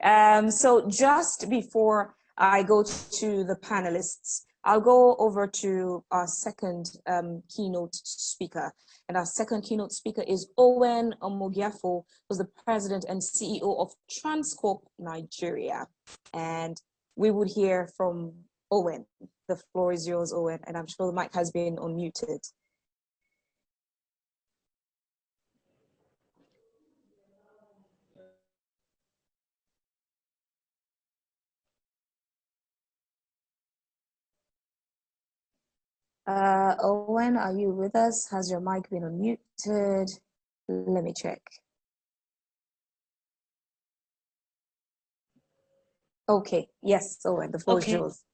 So just before I go to the panelists, I'll go over to our second keynote speaker. And our second keynote speaker is Owen Omogiafo, who's the president and CEO of Transcorp Nigeria. And we would hear from Owen. The floor is yours, Owen, and I'm sure the mic has been unmuted. Owen, are you with us? Has your mic been unmuted? Let me check. Okay, yes, Owen, the floor is yours.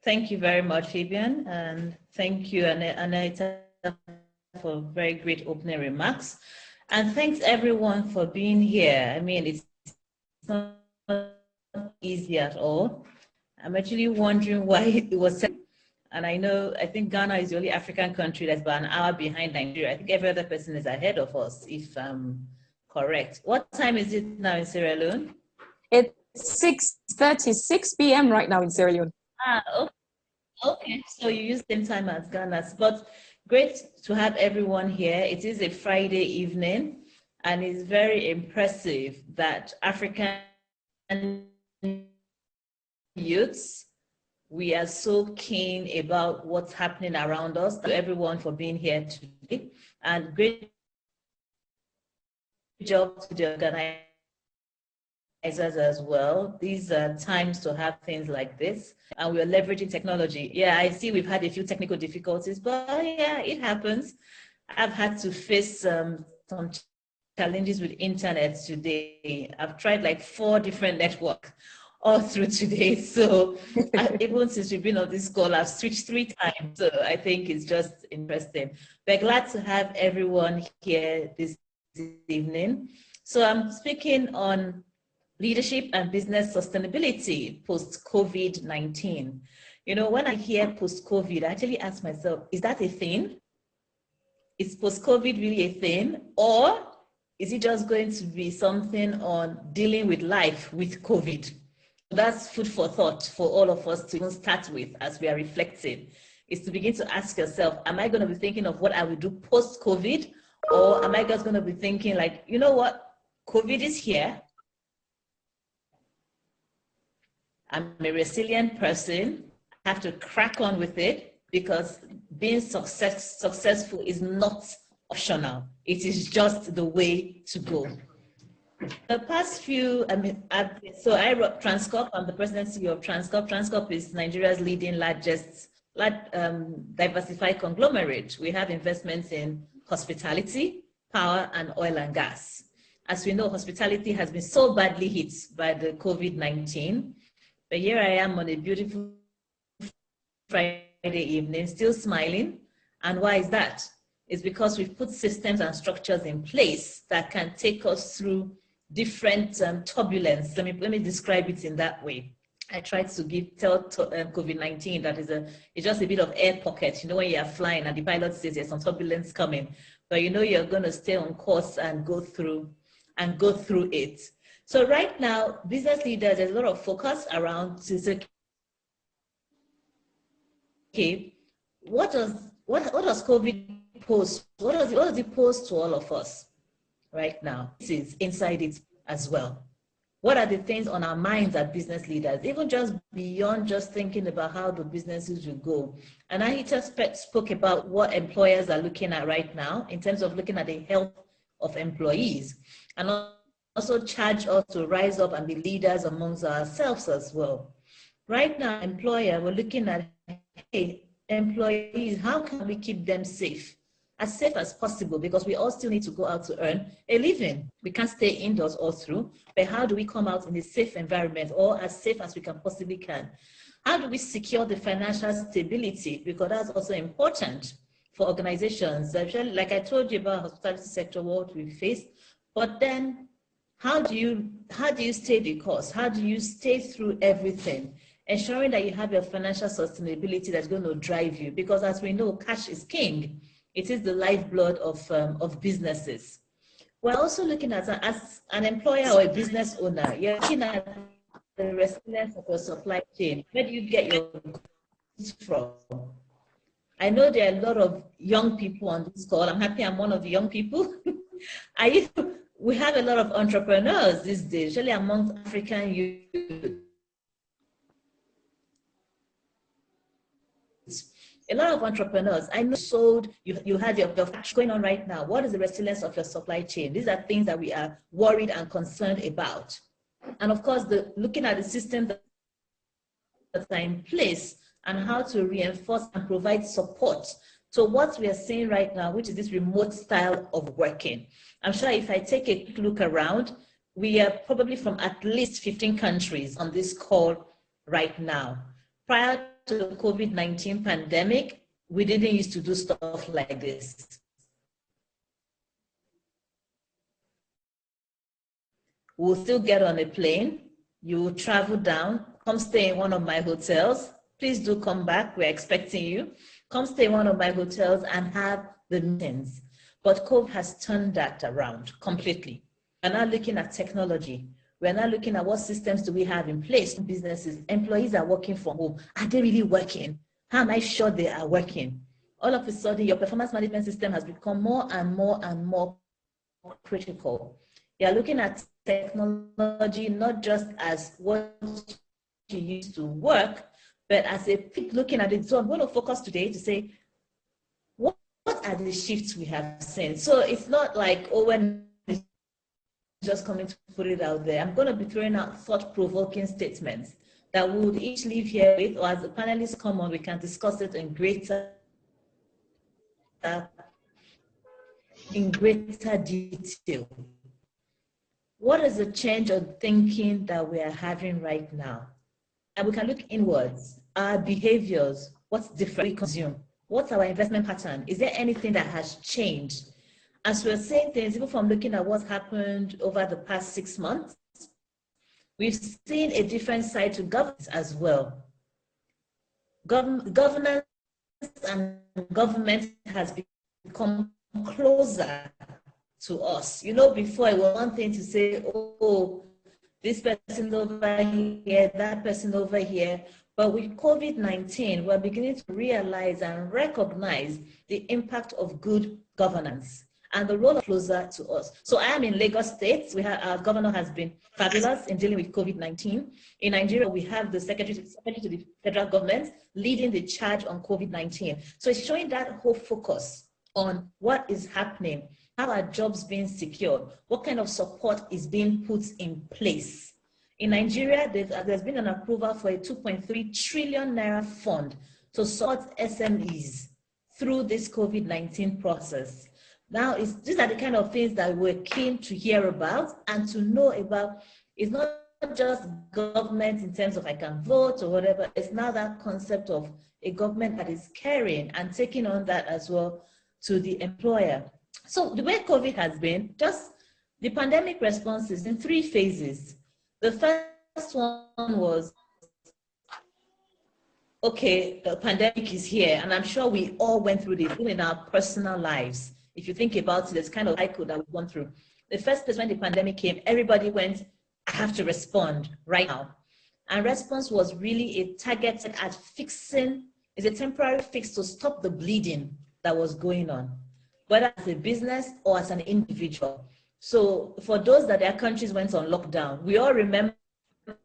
Thank you very much, Fabian, and thank you, Anita, for very great opening remarks. And thanks everyone for being here. I mean, it's not easy at all. I'm actually wondering why it was set. And I think Ghana is the only African country that's about an hour behind Nigeria. I think every other person is ahead of us, if I'm correct. What time is it now in Sierra Leone? It's 6:36 p.m. right now in Sierra Leone. Okay, so you use the same time as Ghana, but great to have everyone here. It is a Friday evening, and it's very impressive that African youths, we are so keen about what's happening around us. To everyone for being here today, and great job to the organizers as well. These are times to have things like this, and we're leveraging technology. Yeah, I see we've had a few technical difficulties, but yeah, it happens. I've had to face some challenges with internet today. I've tried like 4 different networks all through today. So even since we've been on this call, I've switched 3 times. So I think it's just interesting. We're glad to have everyone here this evening. So I'm speaking on leadership and business sustainability post-COVID-19. You know, when I hear post-COVID, I actually ask myself, is that a thing? Is post-COVID really a thing? Or is it just going to be something on dealing with life with COVID? That's food for thought for all of us to even start with as we are reflecting, is to begin to ask yourself, am I going to be thinking of what I will do post-COVID? Or am I just going to be thinking like, you know what, COVID is here. I'm a resilient person. I have to crack on with it because being successful is not optional. It is just the way to go. The past few, so I wrote Transcorp. I'm the president and CEO of Transcorp. Transcorp is Nigeria's leading largest diversified conglomerate. We have investments in hospitality, power, and oil and gas. As we know, hospitality has been so badly hit by the COVID-19. But here I am on a beautiful Friday evening, still smiling. And why is that? It's because we've put systems and structures in place that can take us through different turbulence. Let me describe it in that way. I tried to tell COVID-19 that it's just a bit of air pocket. You know, when you are flying and the pilot says there's some turbulence coming, but you know you're going to stay on course and go through it. So right now, business leaders, there's a lot of focus around to say, okay, what does COVID pose? What does it pose to all of us right now? This is inside it as well. What are the things on our minds as business leaders, even just beyond just thinking about how the businesses will go? And Anita spoke about what employers are looking at right now in terms of looking at the health of employees, and also charge us to rise up and be leaders amongst ourselves as well. Right now, employer, we're looking at, hey, employees, how can we keep them safe as possible? Because we all still need to go out to earn a living. We can't stay indoors all through, but how do we come out in a safe environment, or as safe as we can possibly can? How do we secure the financial stability? Because that's also important for organizations. Like I told you about hospitality sector, what we face, but then how do you stay the course? How do you stay through everything, ensuring that you have your financial sustainability that's going to drive you? Because as we know, cash is king. It is the lifeblood of businesses. we're also looking at, as an employer or a business owner, you're looking at the resilience of your supply chain. Where do you get your goods from? I know there are a lot of young people on this call. I'm happy I'm one of the young people. We have a lot of entrepreneurs these days, especially among African youth. A lot of entrepreneurs, I know, sold, you had your going on right now. What is the resilience of your supply chain? These are things that we are worried and concerned about. And of course, looking at the systems that are in place and how to reinforce and provide support to what we are seeing right now, which is this remote style of working. I'm sure if I take a quick look around, we are probably from at least 15 countries on this call right now. Prior to the COVID-19 pandemic, we didn't used to do stuff like this. We'll still get on a plane, you will travel down, come stay in one of my hotels. Please do come back, we're expecting you. Come stay in one of my hotels and have the meetings. But COVID has turned that around completely. We're now looking at technology. We're now looking at what systems do we have in place. Businesses, employees are working from home. Are they really working? How am I sure they are working? All of a sudden, your performance management system has become more and more and more critical. You're looking at technology not just as what you use to work, but as a looking at it. So I'm going to focus today to say, what are the shifts we have seen? So it's not like Owen is just coming to put it out there. I'm going to be throwing out thought-provoking statements that we would each leave here with, or as the panelists come on, we can discuss it in greater detail. What is the change of thinking that we are having right now? And we can look inwards, our behaviors, what's different we consume, what's our investment pattern? Is there anything that has changed? As we're saying things, even from looking at what's happened over the past 6 months, we've seen a different side to governance as well. Governance and government has become closer to us. You know, before it was one thing to say, oh, this person over here, that person over here. But with COVID-19, we're beginning to realize and recognize the impact of good governance and the role of closer to us. So I am in Lagos State. Our governor has been fabulous in dealing with COVID-19. In Nigeria, we have the secretary to the federal government leading the charge on COVID-19. So it's showing that whole focus on what is happening, how are jobs being secured, what kind of support is being put in place. In Nigeria, there's been an approval for a 2.3 trillion naira fund to support SMEs through this COVID-19 process. Now, these are the kind of things that we're keen to hear about and to know about. It's not just government in terms of I can vote or whatever. It's now that concept of a government that is caring and taking on that as well to the employer. So the way COVID has been, just the pandemic response is in 3 phases. The first one was, okay, the pandemic is here, and I'm sure we all went through this in our personal lives. If you think about it, there's kind of cycle that we've gone through. The first place when the pandemic came, everybody went, I have to respond right now. And response was really a targeted at fixing, it's a temporary fix to stop the bleeding that was going on, whether as a business or as an individual. So for those that their countries went on lockdown, we all remember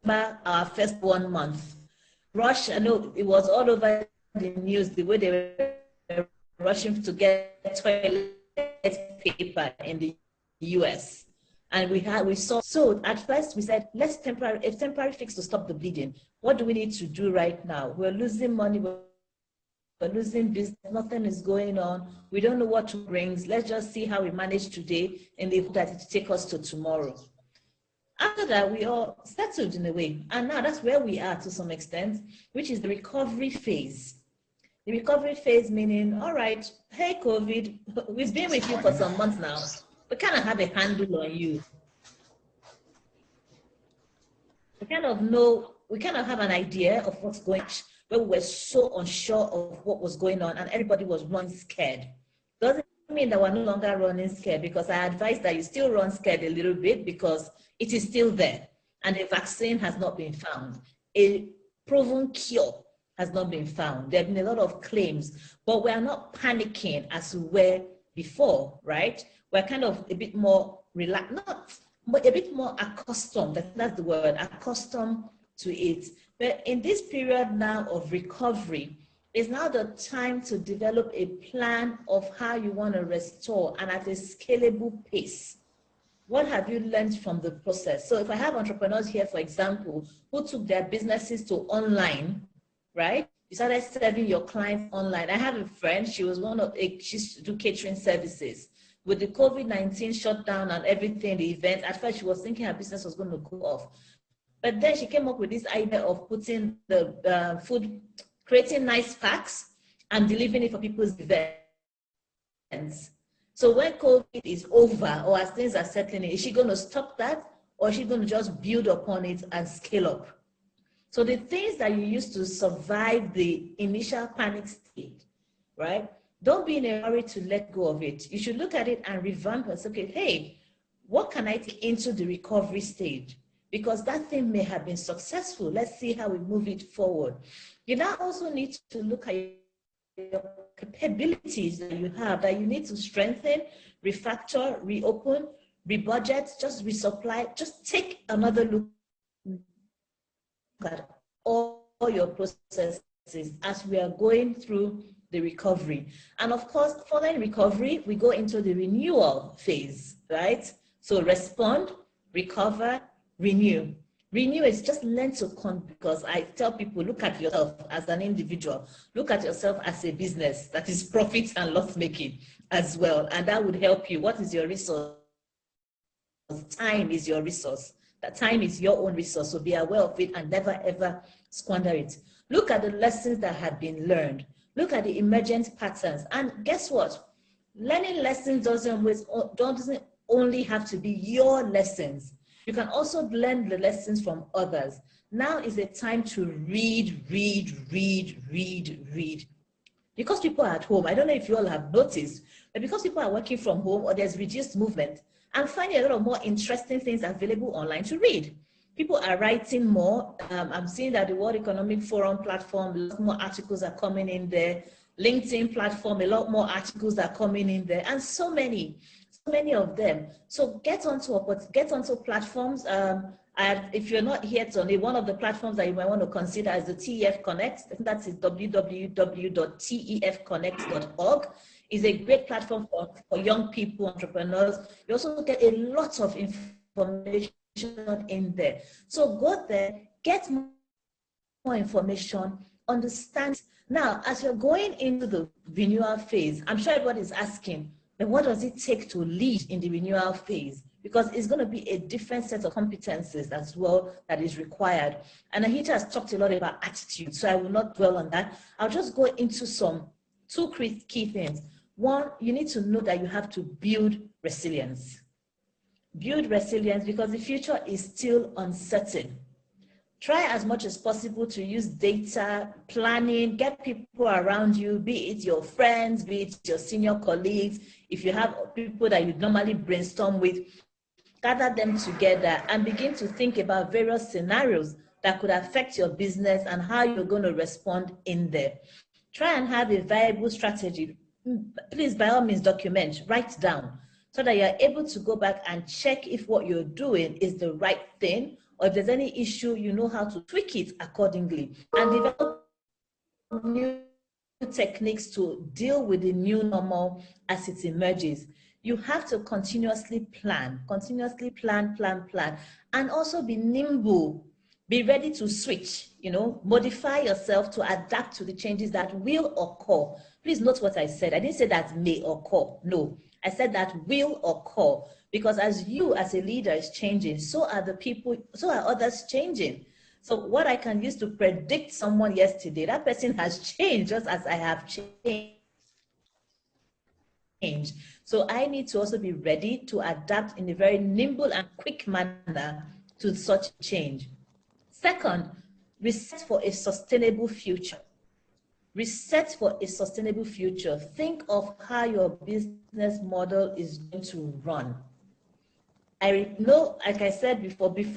our first 1 month. Russia, I know it was all over the news, the way they were rushing to get toilet paper in the US. And we saw, so at first we said, let's a temporary fix to stop the bleeding. What do we need to do right now? We're losing money, we're losing business, nothing is going on. We don't know what it brings. Let's just see how we manage today in the hope that it will take us to tomorrow. After that, we all settled in a way. And now that's where we are to some extent, which is the recovery phase. The recovery phase meaning, all right, hey, COVID, we've been with you for some months now. We kind of have a handle on you. We kind of know, we kind of have an idea of what's going on, but we were so unsure of what was going on and everybody was running scared. Doesn't mean that we're no longer running scared, because I advise that you still run scared a little bit because it is still there and a vaccine has not been found. A proven cure has not been found. There have been a lot of claims, but we are not panicking as we were before, right? We're kind of a bit more relaxed, not but a bit more accustomed, that's the word, accustomed to it. But in this period now of recovery, it's now the time to develop a plan of how you want to restore and at a scalable pace. What have you learned from the process? So if I have entrepreneurs here, for example, who took their businesses to online, right? You started serving your clients online. I have a friend, she used to do catering services. With the COVID-19 shutdown and everything, the event, at first she was thinking her business was going to go off. But then she came up with this idea of putting the food, creating nice packs and delivering it for people's events. So when COVID is over, or as things are settling in, is she going to stop that, or is she going to just build upon it and scale up? So the things that you used to survive the initial panic state, right? Don't be in a hurry to let go of it. You should look at it and revamp and say, okay, hey, what can I take into the recovery stage? Because that thing may have been successful. Let's see how we move it forward. You now also need to look at your capabilities that you have, that you need to strengthen, refactor, reopen, rebudget, just resupply. Just take another look at all your processes as we are going through the recovery. And of course, following recovery, we go into the renewal phase, right? So respond, recover, renew. Renew is just learn to because I tell people, look at yourself as an individual, look at yourself as a business that is profit and loss making as well. And that would help you. What is your resource? Time is your resource. That time is your own resource. So be aware of it and never ever squander it. Look at the lessons that have been learned. Look at the emergent patterns. And guess what? Learning lessons doesn't only have to be your lessons. You can also learn the lessons from others. Now is the time to read. Because people are at home, I don't know if you all have noticed, but because people are working from home or there's reduced movement, I'm finding a lot of more interesting things available online to read. People are writing more. I'm seeing that the World Economic Forum platform, a lot more articles are coming in there. LinkedIn platform, a lot more articles are coming in there, and so many of them. So get onto platforms. And if you're not here today, one of the platforms that you might want to consider is the TEF Connect. I think that's www.tefconnect.org. Is a great platform for young people, entrepreneurs. You also get a lot of information in there. So go there, get more information, understand. Now, as you're going into the renewal phase, I'm sure everybody's asking, then what does it take to lead in the renewal phase? Because it's going to be a different set of competencies as well that is required. And Ahita has talked a lot about attitude, so I will not dwell on that. I'll just go into two key things. One, you need to know that you have to build resilience. Build resilience because the future is still uncertain. Try as much as possible to use data, planning, get people around you, be it your friends, be it your senior colleagues. If you have people that you normally brainstorm with, gather them together and begin to think about various scenarios that could affect your business and how you're going to respond in there. Try and have a viable strategy. Please, by all means, document, write down, so that you're able to go back and check if what you're doing is the right thing, or if there's any issue, you know how to tweak it accordingly and develop new techniques to deal with the new normal as it emerges. You have to continuously plan, and also be nimble. Be ready to switch, modify yourself to adapt to the changes that will occur. Please note what I said. I didn't say that may occur. No, I said that will occur, because as you as a leader is changing, so are others changing. So what I can use to predict someone yesterday, that person has changed just as I have changed. So I need to also be ready to adapt in a very nimble and quick manner to such change. Second, reset for a sustainable future. reset for a sustainable future. Think of how your business model is going to run. I know, like I said before